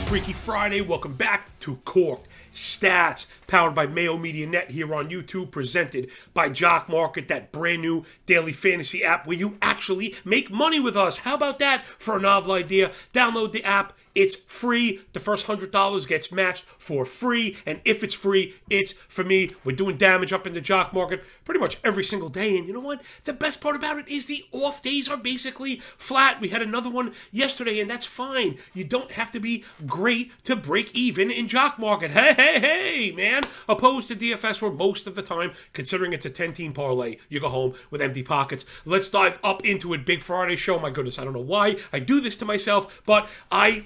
Freaky Friday. Welcome back to Corked Stats, powered by Mayo Media Net here on YouTube, presented by Jock Market, that brand new daily fantasy app where you actually make money with us. How about that for a novel idea? Download the app. It's free. The first $100 gets matched for free. And if it's free, it's for me. We're doing damage up in the Jock Market pretty much every single day. And you know what? The best part about it is the off days are basically flat. We had another one yesterday, and that's fine. You don't have to be great to break even in Jock Market. Hey, man. Opposed to DFS, where most of the time, considering it's a 10-team parlay, you go home with empty pockets. Let's dive up into it. Big Friday show. My goodness, I don't know why I do this to myself, but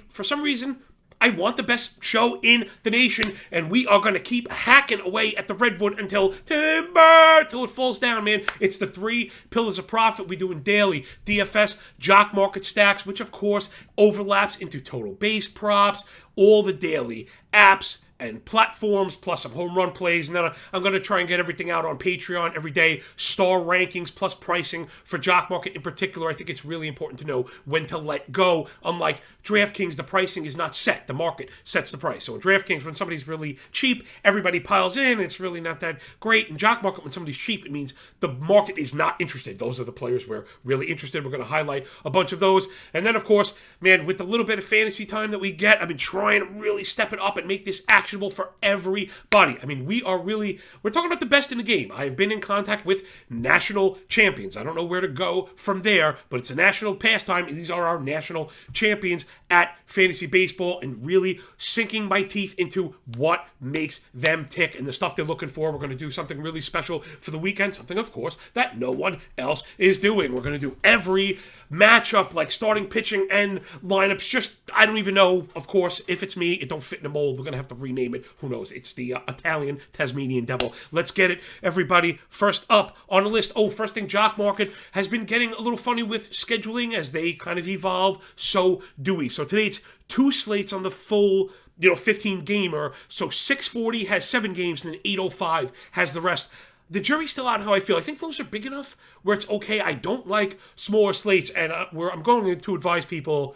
for some reason, I want the best show in the nation, and we are going to keep hacking away at the redwood until timber, till it falls down, man. It's the 3 pillars of profit we do in daily DFS, Jock Market stacks, which of course overlaps into total base props, all the daily apps and platforms, plus some home run plays. And then I'm going to try and get everything out on Patreon every day. Star rankings plus pricing for Jock Market in particular. I think it's really important to know when to let go. Unlike DraftKings, the pricing is not set. The market sets the price. So in DraftKings, when somebody's really cheap, everybody piles in. It's really not that great. In Jock Market, when somebody's cheap, it means the market is not interested. Those are the players we're really interested. We're going to highlight a bunch of those. And then, of course, man, with the little bit of fantasy time that we get, I've been trying to really step it up and make this actionable for everybody. I mean, we're talking about the best in the game. I have been in contact with national champions. I don't know where to go from there, but it's a national pastime, and these are our national champions at Fantasy Baseball, and really sinking my teeth into what makes them tick and the stuff they're looking for. We're going to do something really special for the weekend, something, of course, that no one else is doing. We're going to do every matchup, like starting, pitching, and lineups. Just, I don't even know, of course, if it's me, it don't fit in the mold. We're going to have to rename it. Who knows? It's the Italian Tasmanian Devil. Let's get it, everybody. First up on the list. First thing, Jock Market has been getting a little funny with scheduling as they kind of evolve. So do we. So today it's 2 slates on the full 15 gamer. So 640 has 7 games, and then 805 has the rest. The jury's still out on how I feel. I think those are big enough where it's okay. I don't like smaller slates, and where I'm going to advise people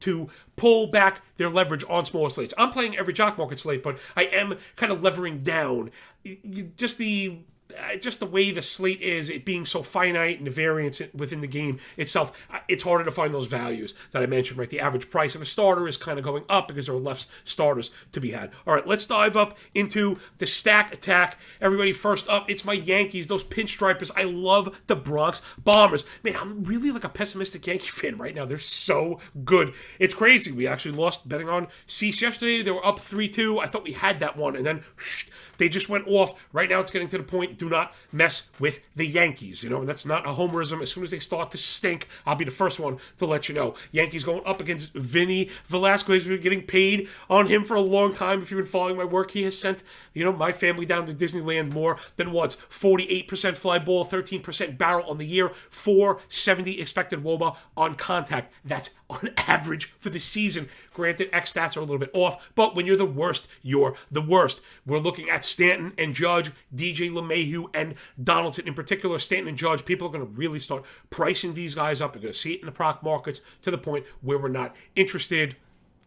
to pull back their leverage on smaller slates. I'm playing every Jock Market slate, but I am kind of levering down. Just the way the slate is, it being so finite and the variance within the game itself, it's harder to find those values that I mentioned, right? The average price of a starter is kind of going up because there are less starters to be had. All right, let's dive up into the stack attack. Everybody, first up, it's my Yankees, those pinstripers. I love the Bronx Bombers. Man, I'm really like a pessimistic Yankee fan right now. They're so good. It's crazy. We actually lost betting on Cease yesterday. They were up 3-2. I thought we had that one, and then they just went off. Right now, it's getting to the point, do not mess with the Yankees, and that's not a homerism. As soon as they start to stink, I'll be the first one to let you know. Yankees going up against Vinny Velasquez. We've been getting paid on him for a long time. If you've been following my work, he has sent, my family down to Disneyland more than once. 48% fly ball, 13% barrel on the year, 470 expected WOBA on contact. That's on average for the season. Granted, X stats are a little bit off, but when you're the worst, you're the worst. We're looking at Stanton and Judge, DJ LeMahieu, and Donaldson. In particular, Stanton and Judge, people are going to really start pricing these guys up. You're going to see it in the proc markets to the point where we're not interested.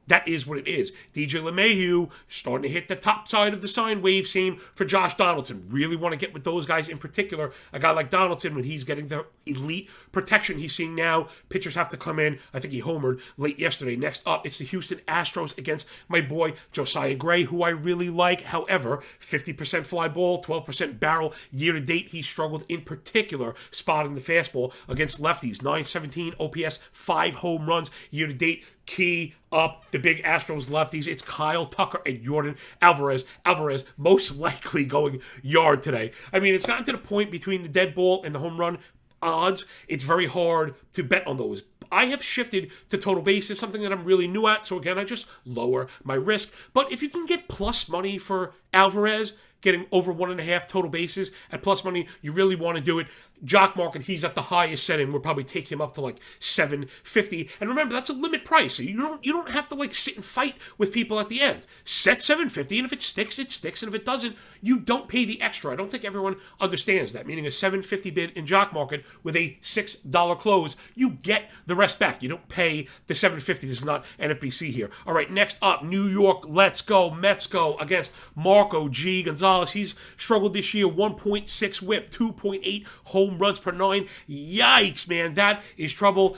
That is what it is. DJ LeMahieu starting to hit the top side of the sine wave. Same for Josh Donaldson. Really want to get with those guys in particular. A guy like Donaldson, when he's getting the elite protection he's seeing now, pitchers have to come in. I think he homered late yesterday. Next up, it's the Houston Astros against my boy Josiah Gray, who I really like. However, 50% fly ball, 12% barrel. Year to date, he struggled in particular spotting the fastball against lefties. 917 OPS, 5 home runs. Year to date, key up the big Astros lefties. It's Kyle Tucker and Jordan Alvarez. Alvarez most likely going yard today. I mean, it's gotten to the point between the dead ball and the home run odds, it's very hard to bet on those. I have shifted to total bases, something that I'm really new at. So again, I just lower my risk. But if you can get plus money for Alvarez getting over 1.5 total bases at plus money. You really want to do it. Jock Market, he's at the highest setting. We'll probably take him up to like $7.50. And remember, that's a limit price. So you don't have to like sit and fight with people at the end. Set $7.50, and if it sticks, it sticks. And if it doesn't, you don't pay the extra. I don't think everyone understands that. Meaning a $7.50 bid in Jock Market with a $6 close, you get the rest back. You don't pay the $7.50. This is not NFBC here. All right, next up, New York, let's go. Mets go against Marco G. Gonzalez. He's struggled this year. 1.6 whip, 2.8 home runs per 9. Yikes, man. That is trouble.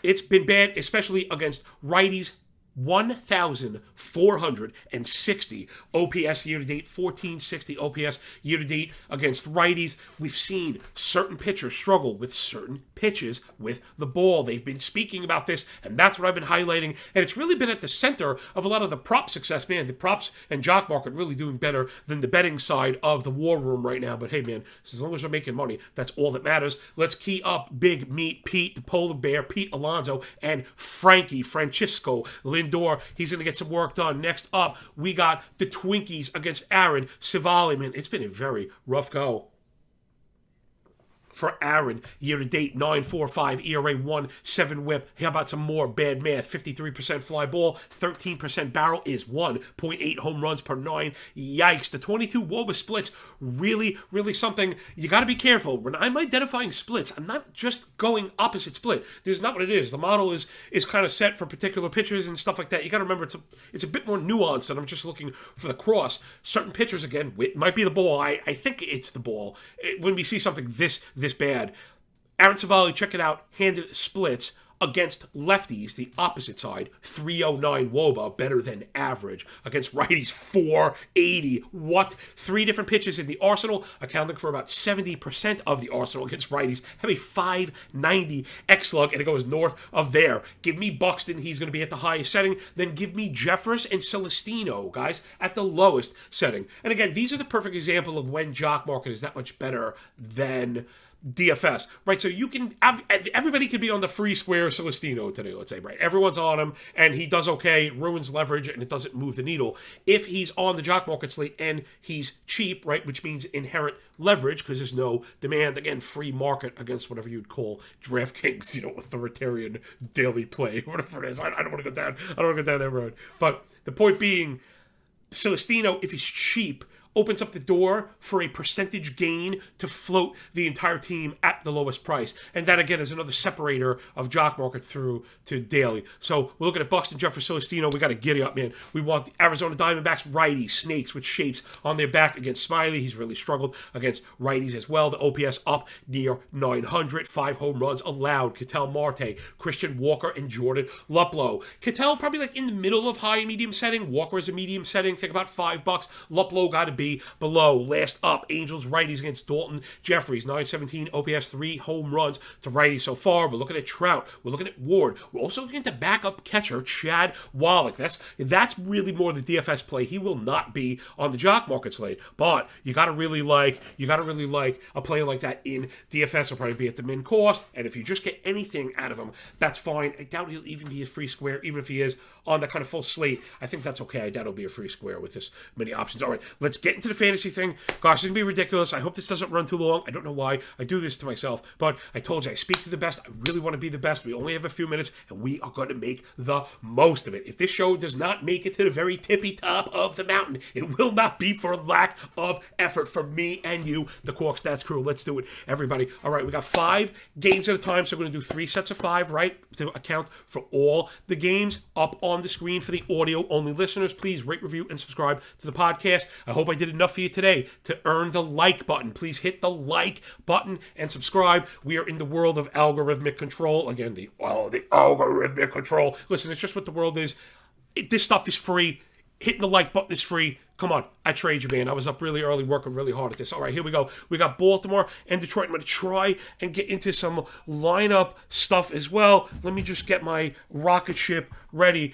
It's been bad, especially against righties. 1,460 OPS year-to-date, 1,460 OPS year-to-date against righties. We've seen certain pitchers struggle with certain pitches with the ball. They've been speaking about this, and that's what I've been highlighting, and it's really been at the center of a lot of the prop success, man. The props and Jock Market really doing better than the betting side of the war room right now, but hey, man, as long as we're making money, that's all that matters. Let's key up Big Meat Pete, the Polar Bear, Pete Alonso, and Francisco Lindor. He's going to get some work done. Next up, we got the Twinkies against Aaron Civale. Man, it's been a very rough go for Aaron year-to-date. 9.45 ERA, 1.7 whip. How about some more bad math? 53% fly ball, 13% barrel is 1.8 home runs per 9. Yikes. The 22 WOBA splits, really, really something. You got to be careful. When I'm identifying splits, I'm not just going opposite split. This is not what it is. The model is kind of set for particular pitchers and stuff like that. You got to remember it's a bit more nuanced than I'm just looking for the cross. Certain pitchers, again, it might be the ball. I think it's the ball. When we see something this bad. Aaron Civale, check it out, handed splits against lefties, the opposite side, 309 WOBA, better than average. Against righties, 480. What? 3 different pitches in the arsenal, accounting for about 70% of the arsenal against righties, have a 590 X-Slug, and it goes north of there. Give me Buxton, he's going to be at the highest setting. Then give me Jeffress and Celestino, guys, at the lowest setting. And again, these are the perfect example of when Jock Market is that much better than DFS, right? So you can everybody can be on the free square Celestino today, let's say, right? Everyone's on him, and he does okay, ruins leverage, and it doesn't move the needle. If he's on the Jock Market slate and he's cheap, right, which means inherent leverage because there's no demand, again, free market against whatever you'd call DraftKings, authoritarian daily play, whatever it is. I don't want to go down. I don't want to go down that road. But the point being, Celestino, if he's cheap, opens up the door for a percentage gain to float the entire team at the lowest price. And that, again, is another separator of Jock Market through to daily. So we're looking at Buxton, Jeffress, Celestino. We got to giddy up, man. We want the Arizona Diamondbacks righty snakes with shapes on their back against Smiley. He's really struggled against righties as well. The OPS up near 900. 5 home runs allowed. Ketel Marte, Christian Walker, and Jordan Luplow. Ketel probably like in the middle of high and medium setting. Walker is a medium setting. Think about $5. Luplow got to be below. Last up, Angels righties against Dalton Jeffries. 917 OPS, 3 home runs to righties so far. We're looking at Trout. We're looking at Ward. We're also looking at the backup catcher, Chad Wallach. That's really more the DFS play. He will not be on the Jock Market slate, but you gotta really like a player like that in DFS. Will probably be at the min cost, and if you just get anything out of him, that's fine. I doubt he'll even be a free square, even if he is on that kind of full slate. I think that's okay. I doubt he'll be a free square with this many options. All right, let's get into the fantasy thing. Gosh, it's going to be ridiculous. I hope this doesn't run too long. I don't know why I do this to myself, but I told you I speak to the best. I really want to be the best. We only have a few minutes, and we are going to make the most of it. If this show does not make it to the very tippy top of the mountain, it will not be for lack of effort from me and you, the Cork Stats crew. Let's do it, everybody. All right, we got 5 games at a time, so we're going to do 3 sets of 5, right, to account for all the games up on the screen for the audio-only listeners. Please rate, review, and subscribe to the podcast. I hope I did enough for you today to earn the like button. Please hit the like button and subscribe. We are in the world of algorithmic control. Again, the algorithmic control. Listen, it's just what the world is. This stuff is free. Hitting the like button is free. Come on, I trade you, man. I was up really early, working really hard at this. All right, here we go. We got Baltimore and Detroit. I'm going to try and get into some lineup stuff as well. Let me just get my rocket ship ready.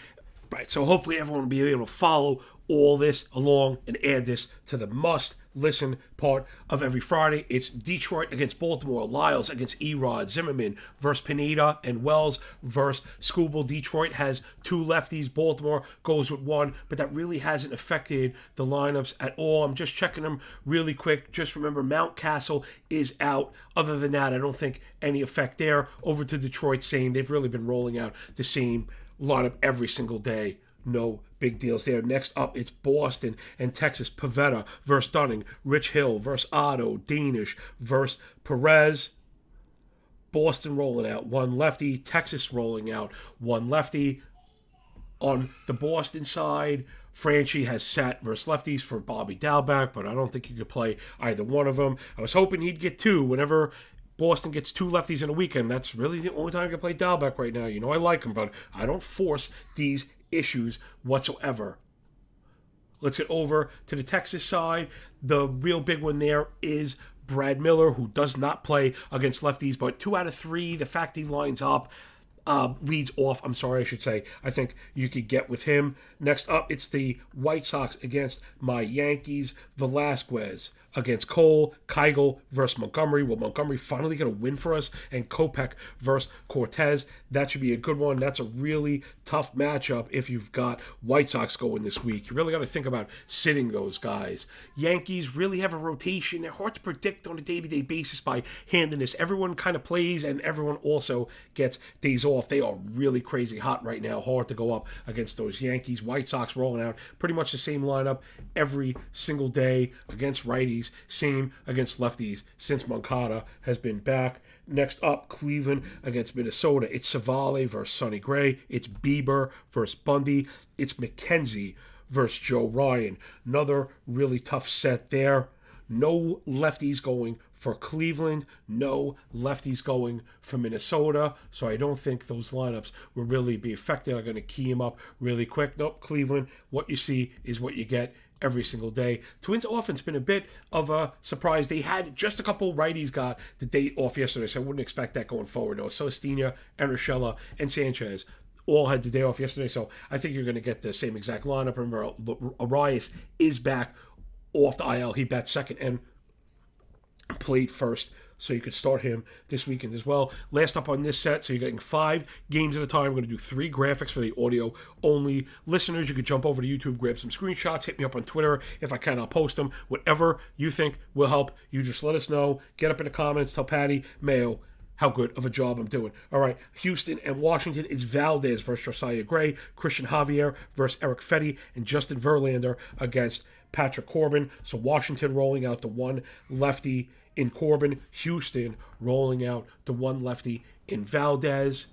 Right, so hopefully everyone will be able to follow all this along and add this to the must-listen part of every Friday. It's Detroit against Baltimore, Lyles against Erod, Zimmerman versus Pineda, and Wells versus Skubal. Detroit has 2 lefties. Baltimore goes with 1, but that really hasn't affected the lineups at all. I'm just checking them really quick. Just remember, Mountcastle is out. Other than that, I don't think any effect there. Over to Detroit, same. They've really been rolling out the same lineup every single day. No big deals there. Next up, it's Boston and Texas. Pavetta versus Dunning. Rich Hill versus Otto. Danish versus Perez. Boston rolling out 1 lefty. Texas rolling out 1 lefty. On the Boston side, Franchi has sat versus lefties for Bobby Dalbec, but I don't think you could play either one of them. I was hoping he'd get 2 whenever Boston gets 2 lefties in a weekend. That's really the only time I can play Dalbec right now. You know I like him, but I don't force these issues whatsoever. Let's get over to the Texas side. The real big one there is Brad Miller, who does not play against lefties, but 2 out of 3, the fact he lines up, leads off, I should say, I think you could get with him. Next up, it's the White Sox against my Yankees. Velasquez against Cole. Keigel versus Montgomery. Will Montgomery finally get a win for us? And Kopech versus Cortez. That should be a good one. That's a really tough matchup if you've got White Sox going this week. You really got to think about sitting those guys. Yankees really have a rotation. They're hard to predict on a day-to-day basis by handing this. Everyone kind of plays, and everyone also gets days off. They are really crazy hot right now. Hard to go up against those Yankees. White Sox rolling out pretty much the same lineup every single day against righties. Same against lefties since Moncada has been back. Next up, Cleveland against Minnesota. It's Savale versus Sonny Gray. It's Bieber versus Bundy. It's McKenzie versus Joe Ryan. Another really tough set there. No lefties going for Cleveland, no lefties going for Minnesota, so I don't think those lineups will really be affected. I'm going to key them up really quick. Nope, Cleveland, what you see is what you get every single day. Twins offense been a bit of a surprise. They had just a couple righties got the day off yesterday, so I wouldn't expect that going forward. No, Celestina, Urshela, and Sanchez all had the day off yesterday, so I think you're going to get the same exact lineup. Remember, Arias is back off the IL. He bat second and played first, so you could start him this weekend as well. Last up on this set, so you're getting 5 games at a time. We're going to do 3 graphics for the audio only listeners. You could jump over to YouTube, grab some screenshots, hit me up on Twitter. If I can, I'll post them. Whatever you think will help, you just let us know. Get up in the comments, tell Patty, Mayo, how good of a job I'm doing. All right, Houston and Washington is Valdez versus Josiah Gray, Christian Javier versus Eric Fetty, and Justin Verlander against Patrick Corbin. So Washington rolling out the 1 lefty in Corbin. Houston rolling out the 1 lefty in Valdez.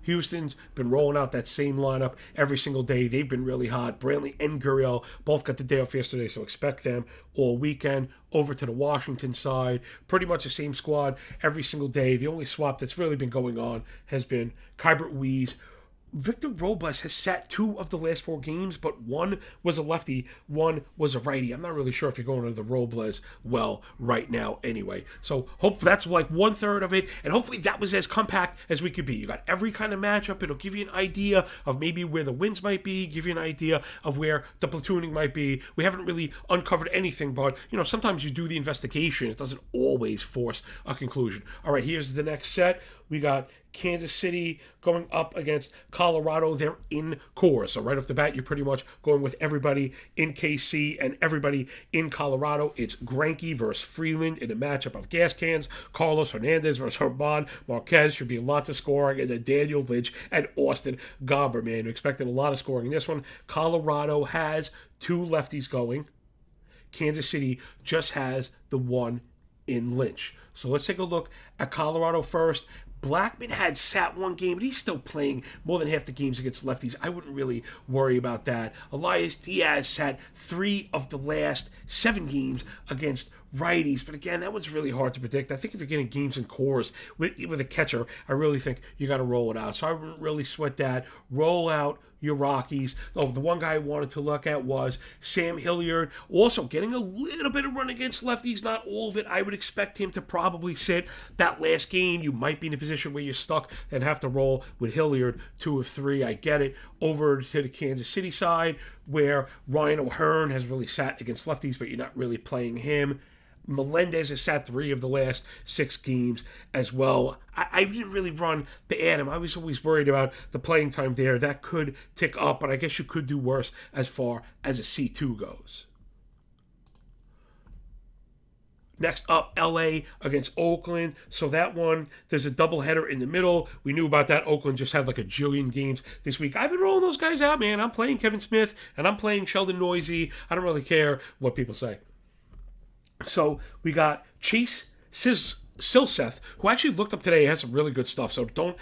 Houston's been rolling out that same lineup every single day. They've been really hot. Brantley and Gurriel both got the day off yesterday, so expect them all weekend. Over to the Washington side, pretty much the same squad every single day. The only swap that's really been going on has been Kybert Weeze. Victor Robles has sat 2 of the last 4 games, but 1 was a lefty, 1 was a righty. I'm not really sure if you're going to the Robles well right now anyway. So hopefully that's like 1/3 of it, and hopefully that was as compact as we could be. You got every kind of matchup. It'll give you an idea of maybe where the wins might be, give you an idea of where the platooning might be. We haven't really uncovered anything, but sometimes you do the investigation. It doesn't always force a conclusion. All right, here's the next set. We got Kansas City going up against Colorado. They're in Coors. So right off the bat, you're pretty much going with everybody in KC and everybody in Colorado. It's Greinke versus Freeland in a matchup of gas cans. Carlos Hernandez versus Herman Marquez. Should be lots of scoring. And then Daniel Lynch and Austin Gomber, man. We're expecting a lot of scoring in this one. Colorado has 2 lefties going. Kansas City just has the 1 in Lynch. So let's take a look at Colorado first. Blackman had sat 1 game, but he's still playing more than half the games against lefties. I wouldn't really worry about that. Elias Diaz sat 3 of the last 7 games against righties, but again, that one's really hard to predict. I think if you're getting games in cores with a catcher, I really think you got to roll it out. So I wouldn't really sweat that. Roll out your Rockies. Oh, the one guy I wanted to look at was Sam Hilliard. Also getting a little bit of run against lefties, not all of it. I would expect him to probably sit that last game. You might be in a position where you're stuck and have to roll with Hilliard 2 of 3. I get it. Over to the Kansas City side, where Ryan O'Hearn has really sat against lefties, but you're not really playing him. Melendez has sat 3 of the last 6 games as well. I didn't really run the Adam. I was always worried about the playing time there. That could tick up, but I guess you could do worse as far as a C2 goes. Next up, LA against Oakland. So that one, there's a doubleheader in the middle. We knew about that. Oakland just had like a jillion games this week. I've been rolling those guys out, man. I'm playing Kevin Smith, and I'm playing Sheldon Noisy. I don't really care what people say. So we got Chase Silseth, who actually looked up today, has some really good stuff. So don't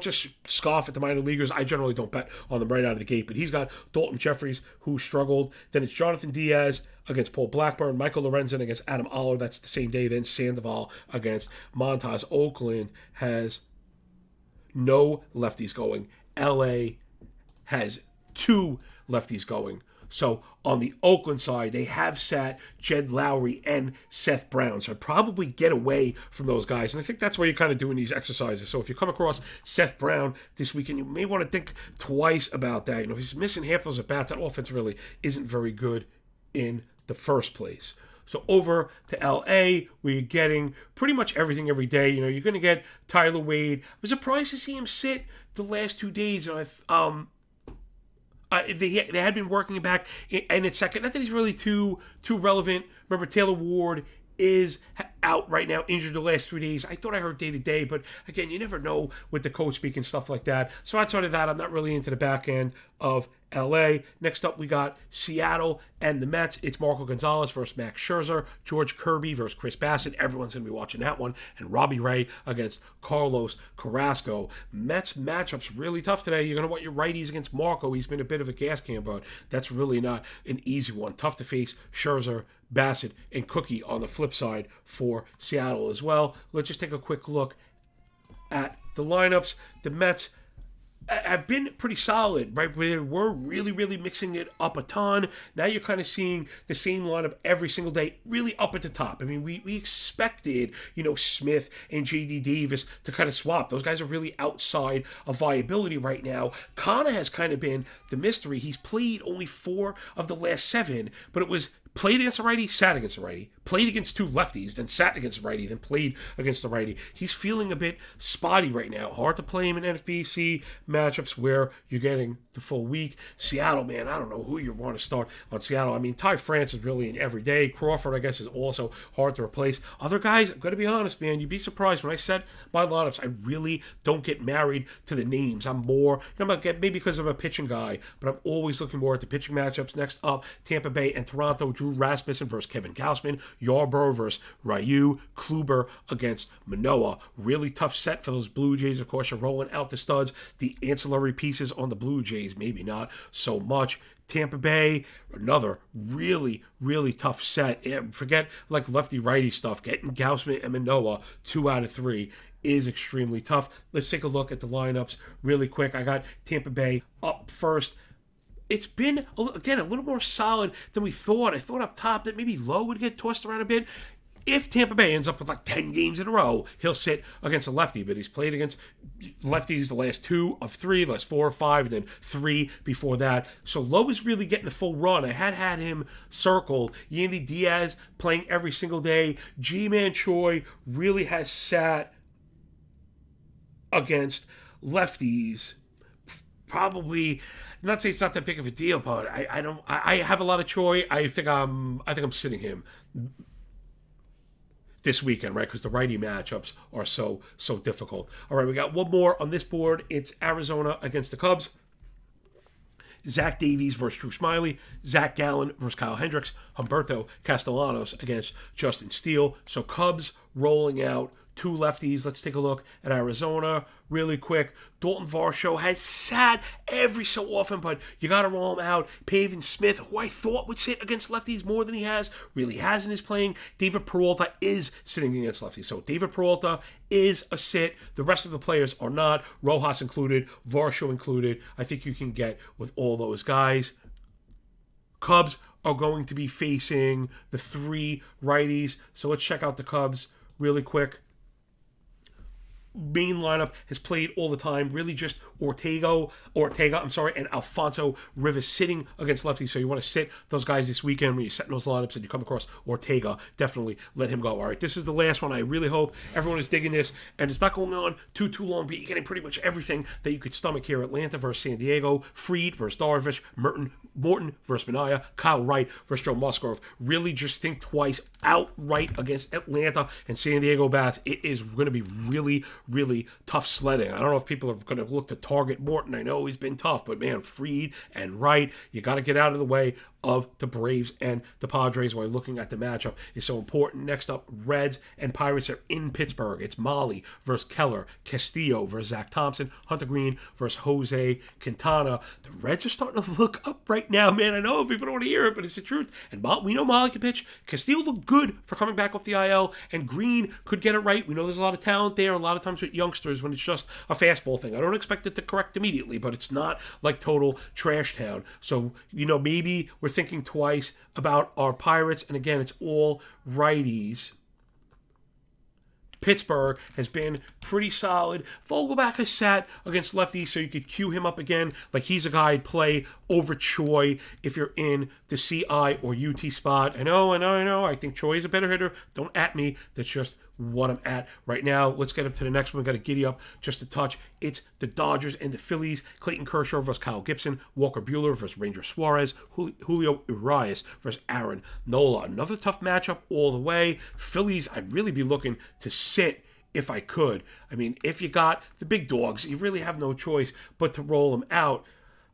just scoff at the minor leaguers. I generally don't bet on them right out of the gate, but he's got Dalton Jeffries, who struggled. Then it's Jonathan Diaz against Paul Blackburn, Michael Lorenzen against Adam Oller. That's the same day. Then Sandoval against Montas. Oakland has no lefties going. LA has 2 lefties going. So on the Oakland side, they have sat Jed Lowry and Seth Brown. So I'd probably get away from those guys. And I think that's why you're kind of doing these exercises. So if you come across Seth Brown this weekend, you may want to think twice about that. You know, if he's missing half those at-bats, that offense really isn't very good in the first place. So over to LA, we're getting pretty much everything every day. You know, you're going to get Tyler Wade. I was surprised to see him sit the last 2 days. They had been working back in its second. Not that he's really too relevant. Remember, Taylor Ward is out right now, injured the last 3 days. I thought I heard day-to-day, but again, you never know with the coach speaking stuff like that. So outside of that, I'm not really into the back end of LA. Next up, we got Seattle and the Mets. It's Marco Gonzalez versus Max Scherzer, George Kirby versus Chris Bassett. Everyone's going to be watching that one. And Robbie Ray against Carlos Carrasco. Mets matchup's really tough today. You're going to want your righties against Marco. He's been a bit of a gas can, but that's really not an easy one. Tough to face Scherzer, Bassett, and Cookie on the flip side for Seattle as well. Let's just take a quick look at the lineups. The Mets have been pretty solid, right? They were really mixing it up a ton. Now you're kind of seeing the same lineup every single day, really up at the top. I mean, we expected, Smith and J.D. Davis to kind of swap. Those guys are really outside of viability right now. Kana has kind of been the mystery. He's played only 4 of the last 7, but it was played against a righty, sat against a righty, played against 2 lefties, then sat against a righty, then played against the righty. He's feeling a bit spotty right now. Hard to play him in NFBC matchups where you're getting the full week. Seattle, man, I don't know who you want to start on Seattle. I mean, Ty France is really an everyday. Crawford, I guess, is also hard to replace. Other guys, I'm going to be honest, man, you'd be surprised. When I set my lineups, I really don't get married to the names. I'm more, maybe because I'm a pitching guy, but I'm always looking more at the pitching matchups. Next up, Tampa Bay and Toronto. Drew Rasmussen versus Kevin Gausman, Yarbrough versus Ryu, Kluber against Manoah. Really tough set for those Blue Jays. Of course, you're rolling out the studs. The ancillary pieces on the Blue Jays, maybe not so much. Tampa Bay, another really tough set. And forget like lefty-righty stuff. Getting Gausman and Manoah 2 out of 3 is extremely tough. Let's take a look at the lineups really quick. I got Tampa Bay up first. It's been, again, a little more solid than we thought. I thought up top that maybe Lowe would get tossed around a bit. If Tampa Bay ends up with like 10 games in a row, he'll sit against a lefty. But he's played against lefties the last 2 of 3, the last 4 or 5, and then 3 before that. So Lowe is really getting the full run. I had him circled. Yandy Diaz playing every single day. G-Man Choi really has sat against lefties. Probably, not say it's not that big of a deal, but I have a lot of Choi. I think I'm sitting him this weekend, right? Because the righty matchups are so difficult. All right, we got one more on this board. It's Arizona against the Cubs. Zach Davies versus Drew Smyly, Zach Gallen versus Kyle Hendricks, Humberto Castellanos against Justin Steele. So Cubs rolling out 2 lefties. Let's take a look at Arizona really quick. Dalton Varsho has sat every so often, but you got to roll him out. Pavin Smith, who I thought would sit against lefties more than he has, really hasn't, is playing. David Peralta is sitting against lefties. So David Peralta is a sit. The rest of the players are not. Rojas included, Varsho included. I think you can get with all those guys. Cubs are going to be facing the 3 righties. So let's check out the Cubs really quick. main lineup has played all the time. Really just Ortega, and Alfonso Rivas sitting against lefties. So you want to sit those guys this weekend when you're setting those lineups and you come across Ortega. Definitely let him go. All right, this is the last one. I really hope everyone is digging this, and it's not going on too long, but you're getting pretty much everything that you could stomach here. Atlanta versus San Diego, Fried versus Darvish, Morton versus Minaya, Kyle Wright versus Joe Musgrove. Really just think twice outright against Atlanta and San Diego bats. It is going to be really, really tough sledding. I don't know if people are going to look to target Morton. I know he's been tough, but man, Fried and Wright, you got to get out of the way of the Braves and the Padres while looking at the matchup is so important. Next up, Reds and Pirates are in Pittsburgh. It's Molly versus Keller, Castillo versus Zach Thompson, Hunter Green versus Jose Quintana. The Reds are starting to look up right now, man. I know people don't want to hear it, but it's the truth. And we know Molly can pitch. Castillo looked good for coming back off the IL, and Green could get it right. We know there's a lot of talent there. A lot of times with youngsters when it's just a fastball thing. I don't expect it to correct immediately, but it's not like total trash town. So, maybe we're thinking twice about our Pirates, and again, it's all righties. Pittsburgh has been pretty solid. Vogelbach has sat against lefties, so you could cue him up again. Like he's a guy I'd play over Choi if you're in the CI or UT spot. I know. I think Choi is a better hitter. Don't at me. That's just what I'm at right now. Let's get up to the next one. We've got to giddy up just a touch. It's the Dodgers and the Phillies. Clayton Kershaw versus Kyle Gibson. Walker Buehler versus Ranger Suarez. Julio Urias versus Aaron Nola. Another tough matchup all the way. Phillies, I'd really be looking to sit if I could. I mean, if you got the big dogs, you really have no choice but to roll them out.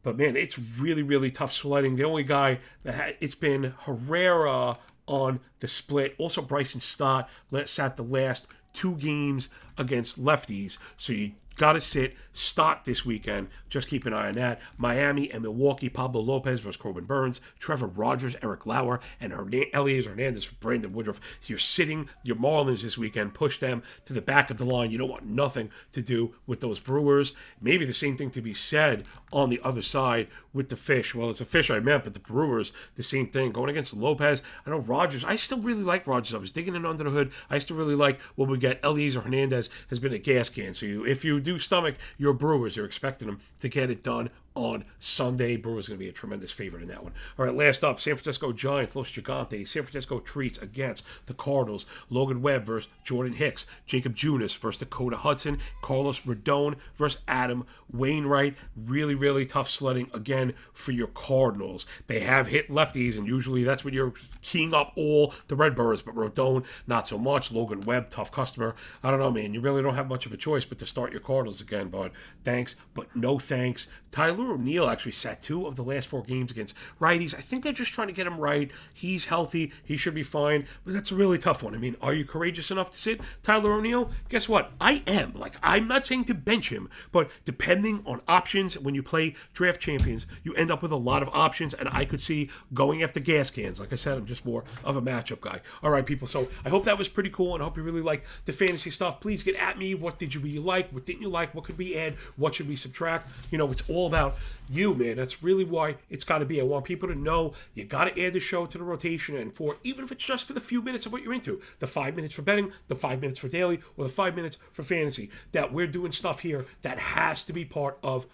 But man, it's really, really tough sledding. The only guy it's been Herrera on the split. Also, Bryson Stott sat the last 2 games against lefties. So you got to sit Stott this weekend. Just keep an eye on that. Miami and Milwaukee, Pablo Lopez versus Corbin Burns, Trevor Rogers, Eric Lauer, and Elias Hernandez for Brandon Woodruff. You're sitting your Marlins this weekend. Push them to the back of the line. You don't want nothing to do with those Brewers. Maybe the same thing to be said on the other side with the Fish. Well, it's a Fish I meant, but the Brewers, the same thing. Going against Lopez. I know Rogers. I still really like Rogers. I was digging in under the hood. I still really like what we get. Elias Hernandez has been a gas can. So if you do stomach your Brewers, you're expecting them to get it done on Sunday. Brewers going to be a tremendous favorite in that one. All right, last up, San Francisco Giants, Los Gigantes. San Francisco treats against the Cardinals. Logan Webb versus Jordan Hicks. Jacob Junis versus Dakota Hudson. Carlos Rodon versus Adam Wainwright. Really, really tough sledding again for your Cardinals. They have hit lefties, and usually that's when you're keying up all the Redbirds, but Rodon, not so much. Logan Webb, tough customer. I don't know, man. You really don't have much of a choice but to start your Cardinals again, but thanks, but no thanks. Tyler O'Neill actually sat 2 of the last 4 games against righties. I think they're just trying to get him right. He's healthy. He should be fine. But that's a really tough one. I mean, are you courageous enough to sit Tyler O'Neill? Guess what? I am. I'm not saying to bench him, but depending on options, when you play draft champions, you end up with a lot of options, and I could see going after gas cans. Like I said, I'm just more of a matchup guy. All right, people. So I hope that was pretty cool, and I hope you really liked the fantasy stuff. Please get at me. What did you really like? What didn't you like? What could we add? What should we subtract? It's all about you, man. That's really why it's got to be. I want people to know you got to add the show to the rotation, and even if it's just for the few minutes of what you're into, the 5 minutes for betting, the 5 minutes for daily, or the 5 minutes for fantasy, that we're doing stuff here that has to be part of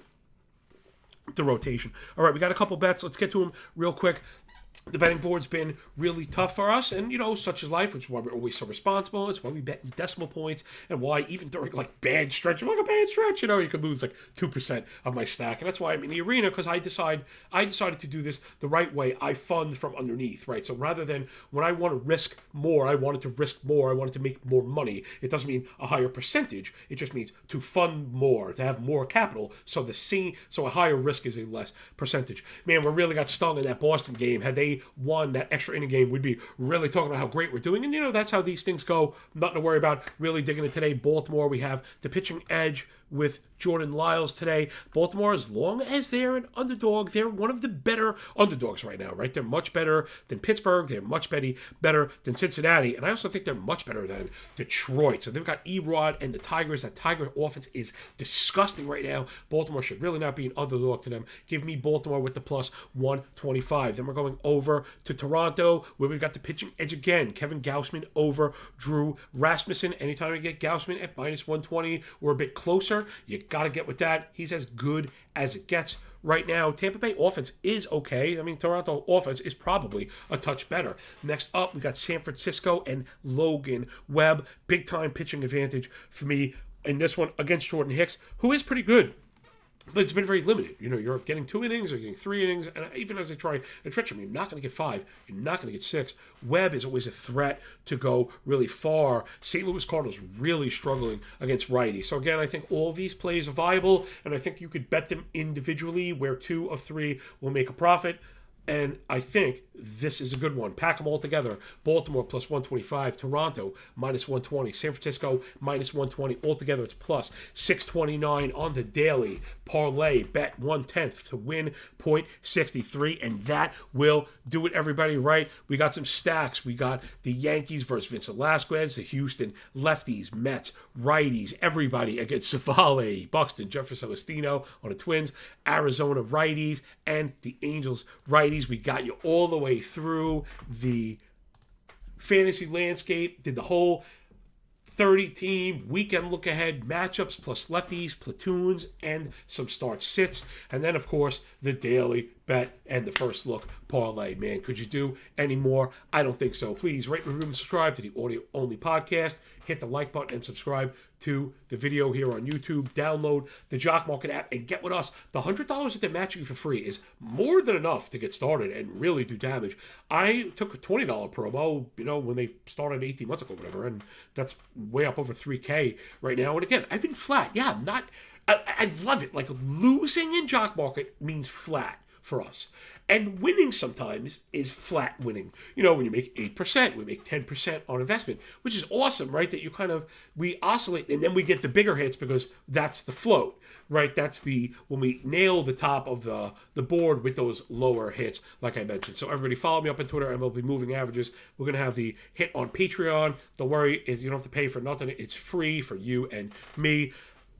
the rotation. All right, we got a couple bets. Let's get to them real quick. The betting board's been really tough for us, and such is life, which is why we're always so responsible. It's why we bet in decimal points, and why even during bad stretch, a bad stretch, you could lose 2% of my stack, and that's why I'm in the arena, because I decided to do this the right way. I fund from underneath, right? So rather than when I want to risk more, I wanted to risk more. I wanted to make more money. It doesn't mean a higher percentage. It just means to fund more, to have more capital. So a higher risk is a less percentage. Man, we really got stung in that Boston game. Had they won that extra inning game, we'd be really talking about how great we're doing. And, that's how these things go. Nothing to worry about. Really digging it today. Baltimore, we have the pitching edge with Jordan Lyles today. Baltimore, as long as they're an underdog, they're one of the better underdogs right now, right? They're much better than Pittsburgh. They're much better than Cincinnati. And I also think they're much better than Detroit. So they've got Erod and the Tigers. That Tiger offense is disgusting right now. Baltimore should really not be an underdog to them. Give me Baltimore with the plus 125. Then we're going over to Toronto, where we've got the pitching edge again. Kevin Gausman over Drew Rasmussen. Anytime we get Gausman at minus 120 or a bit closer, you got to get with that. He's as good as it gets right now. Tampa Bay offense is okay. I mean, Toronto offense is probably a touch better. Next up, we got San Francisco and Logan Webb. Big time pitching advantage for me in this one against Jordan Hicks, who is pretty good. But it's been very limited. You know, you're getting 2 innings or you're getting 3 innings, and even as they try and stretch him, you're not going to get 5. You're not going to get 6. Webb is always a threat to go really far. St. Louis Cardinals really struggling against righty. So again, I think all these plays are viable, and I think you could bet them individually where 2 of 3 will make a profit. And I think this is a good one. Pack them all together. Baltimore plus 125. Toronto minus 120. San Francisco minus 120. Altogether it's plus 629 on the daily. Parlay bet 1/10 to win .63. And that will do it, everybody, right? We got some stacks. We got the Yankees versus Vincent Velasquez. The Houston lefties, Mets, righties. Everybody against Savale, Buxton, Jefferson Celestino on the Twins. Arizona righties and the Angels righties. We got you all the way through the fantasy landscape, did the whole 30-team weekend look-ahead matchups plus lefties, platoons, and some start sits. And then, of course, the daily bet and the first look parlay. Man, could you do any more? I don't think so. Please rate, review, and subscribe to the audio-only podcast. Hit the like button and subscribe to the video here on YouTube. Download the Jock Market app and get with us. The $100 that they're matching you for free is more than enough to get started and really do damage. I took a $20 promo, you know, when they started 18 months ago, whatever, and that's way up over $3K right now. And again, I've been flat. Yeah, I love it. Like, losing in Jock Market means flat for us. And winning sometimes is flat winning. You know, when you make 8%, we make 10% on investment, which is awesome, right? That we oscillate, and then we get the bigger hits because that's the float, right? That's when we nail the top of the board with those lower hits, like I mentioned. So everybody follow me up on Twitter, MLB Moving Averages. We're going to have the hit on Patreon. Don't worry, you don't have to pay for nothing. It's free for you and me.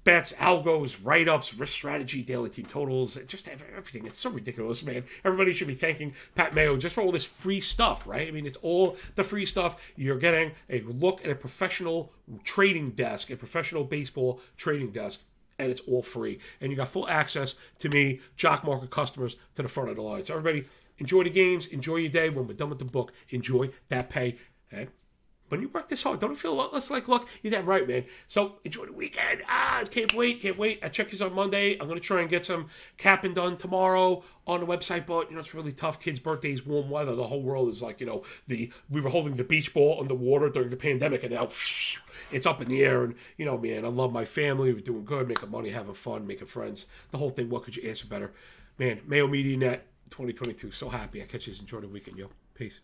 Bets, algos, write-ups, risk strategy, daily team totals, just everything. It's so ridiculous, man. Everybody should be thanking Pat Mayo just for all this free stuff, right? I mean, it's all the free stuff. You're getting a look at a professional trading desk, a professional baseball trading desk, and it's all free. And you got full access to me, Jock Market customers, to the front of the line. So everybody, enjoy the games, enjoy your day. When we're done with the book, enjoy that pay. And when you work this hard, don't it feel less like luck? You're damn right, man. So enjoy the weekend. Can't wait. I check this on Monday. I'm going to try and get some capping done tomorrow on the website, but, you know, it's really tough. Kids' birthdays, warm weather. The whole world is like, you know, we were holding the beach ball underwater during the pandemic, and now it's up in the air. And, you know, man, I love my family. We're doing good, making money, having fun, making friends. The whole thing, what could you ask for better? Man, Mayo Media Net 2022. So happy. I catch you. Enjoy the weekend, yo. Peace.